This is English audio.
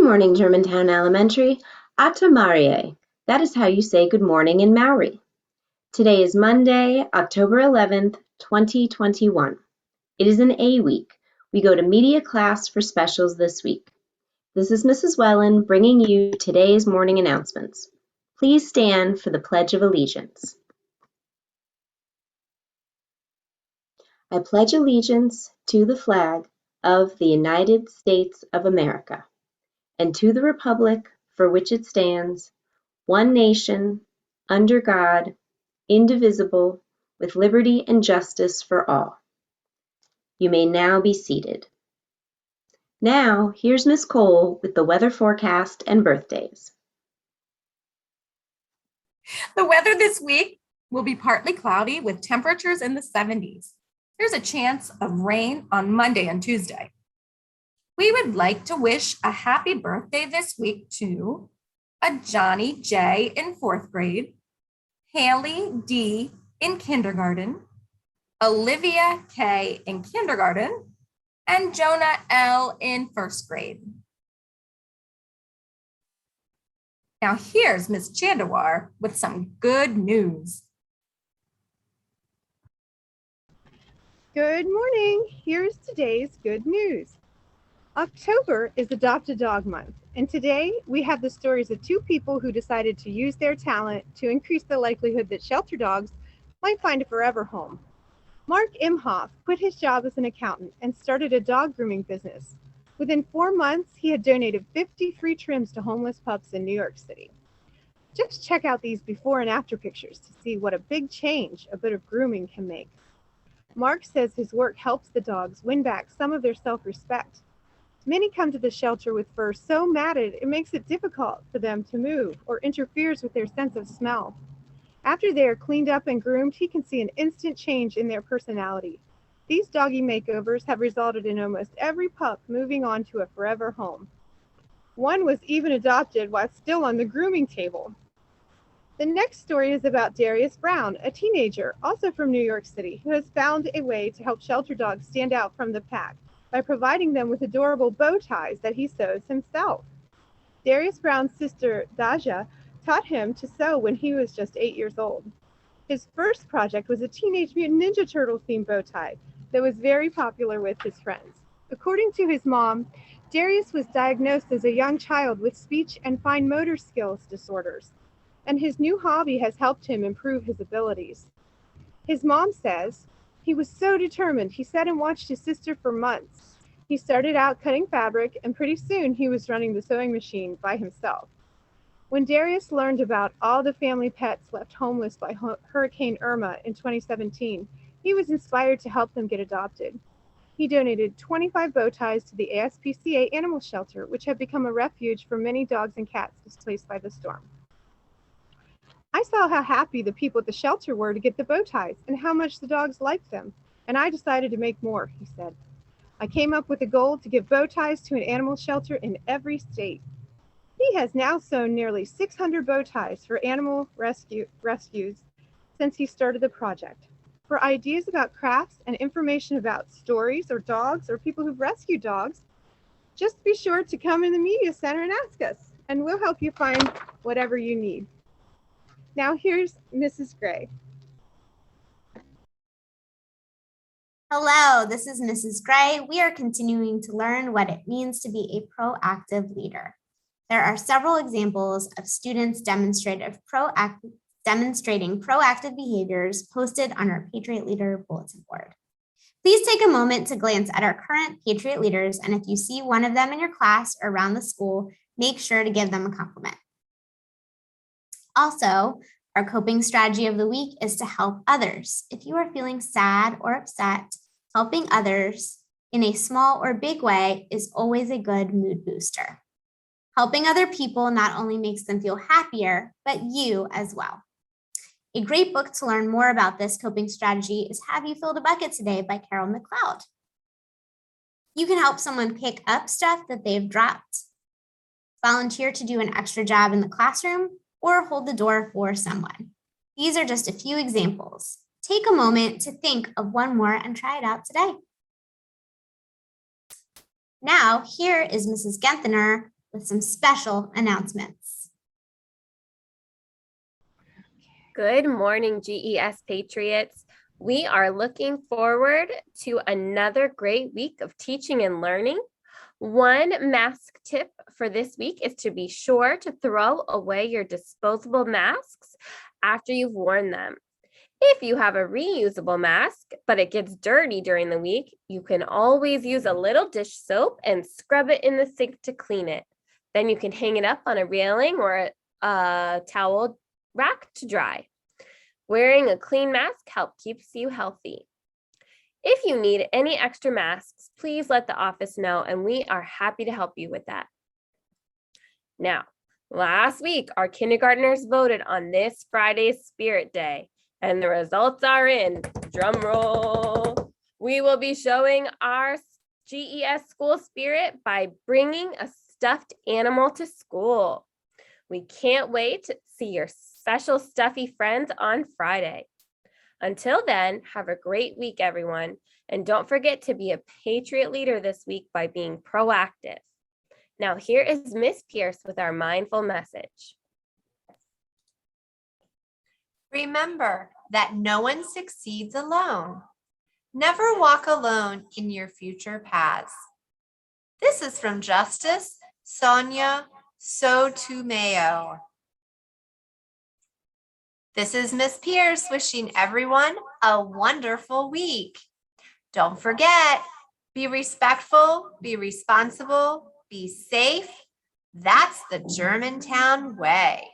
morning, Germantown Elementary. Ata Marie. That is how you say good morning in Maori. Today is Monday, October 11th, 2021. It is an A week. We go to media class for specials this week. This is Mrs. Wellen bringing you today's morning announcements. Please stand for the Pledge of Allegiance. I pledge allegiance to the flag of the United States of America and to the republic for which it stands, one nation, under God, indivisible, with liberty and justice for all. You may now be seated. Now, here's Miss Cole with the weather forecast and birthdays. The weather this week will be partly cloudy with temperatures in the 70s. There's a chance of rain on Monday and Tuesday. We would like to wish a happy birthday this week to a Johnny J in 4th grade, Haley D in kindergarten, Olivia K in kindergarten, and Jonah L in 1st grade. Now here's Ms. Chandawar with some good news. Good morning. Here's today's good news. October is Adopt a Dog Month, and today we have the stories of two people who decided to use their talent to increase the likelihood that shelter dogs might find a forever home. Mark Imhoff quit his job as an accountant and started a dog grooming business. Within 4 months, he had donated 50 free trims to homeless pups in New York City. Just check out these before and after pictures to see what a big change a bit of grooming can make. Mark says his work helps the dogs win back some of their self-respect. Many come to the shelter with fur so matted it makes it difficult for them to move or interferes with their sense of smell. After they are cleaned up and groomed, he can see an instant change in their personality. These doggy makeovers have resulted in almost every pup moving on to a forever home. One was even adopted while still on the grooming table. The next story is about Darius Brown, a teenager, also from New York City, who has found a way to help shelter dogs stand out from the pack by providing them with adorable bow ties that he sews himself. Darius Brown's sister, Daja, taught him to sew when he was just 8 years old. His first project was a Teenage Mutant Ninja Turtle themed bow tie that was very popular with his friends. According to his mom, Darius was diagnosed as a young child with speech and fine motor skills disorders, and his new hobby has helped him improve his abilities. His mom says, he was so determined, he sat and watched his sister for months. He started out cutting fabric, and pretty soon he was running the sewing machine by himself. When Darius learned about all the family pets left homeless by Hurricane Irma in 2017, he was inspired to help them get adopted. He donated 25 bow ties to the ASPCA animal shelter, which had become a refuge for many dogs and cats displaced by the storm. I saw how happy the people at the shelter were to get the bow ties and how much the dogs liked them, and I decided to make more, he said. I came up with a goal to give bow ties to an animal shelter in every state. He has now sewn nearly 600 bow ties for animal rescues since he started the project. For ideas about crafts and information about stories or dogs or people who've rescued dogs, just be sure to come in the media center and ask us, and we'll help you find whatever you need. Now here's Mrs. Gray. Hello, this is Mrs. Gray. We are continuing to learn what it means to be a proactive leader. There are several examples of students demonstrating proactive behaviors posted on our Patriot Leader bulletin board. Please take a moment to glance at our current Patriot leaders, and if you see one of them in your class or around the school, make sure to give them a compliment. Also, our coping strategy of the week is to help others. If you are feeling sad or upset, helping others in a small or big way is always a good mood booster. Helping other people not only makes them feel happier, but you as well. A great book to learn more about this coping strategy is Have You Filled a Bucket Today by Carol McLeod. You can help someone pick up stuff that they've dropped, volunteer to do an extra job in the classroom, or hold the door for someone. These are just a few examples. Take a moment to think of one more and try it out today. Now, here is Mrs. Genthner with some special announcements. Good morning, GES Patriots. We are looking forward to another great week of teaching and learning. One mask tip for this week is to be sure to throw away your disposable masks after you've worn them. If you have a reusable mask, but it gets dirty during the week, you can always use a little dish soap and scrub it in the sink to clean it. Then you can hang it up on a railing or a towel rack to dry. Wearing a clean mask keeps you healthy. If you need any extra masks, please let the office know, and we are happy to help you with that. Now, last week, our kindergartners voted on this Friday's Spirit Day, and the results are in. Drum roll. We will be showing our GES school spirit by bringing a stuffed animal to school. We can't wait to see your special stuffy friends on Friday. Until then, have a great week, everyone. And don't forget to be a Patriot leader this week by being proactive. Now, here is Miss Pierce with our mindful message. Remember that no one succeeds alone. Never walk alone in your future paths. This is from Justice Sonia Sotomayor. This is Miss Pierce wishing everyone a wonderful week. Don't forget, be respectful, be responsible, be safe. That's the Germantown way.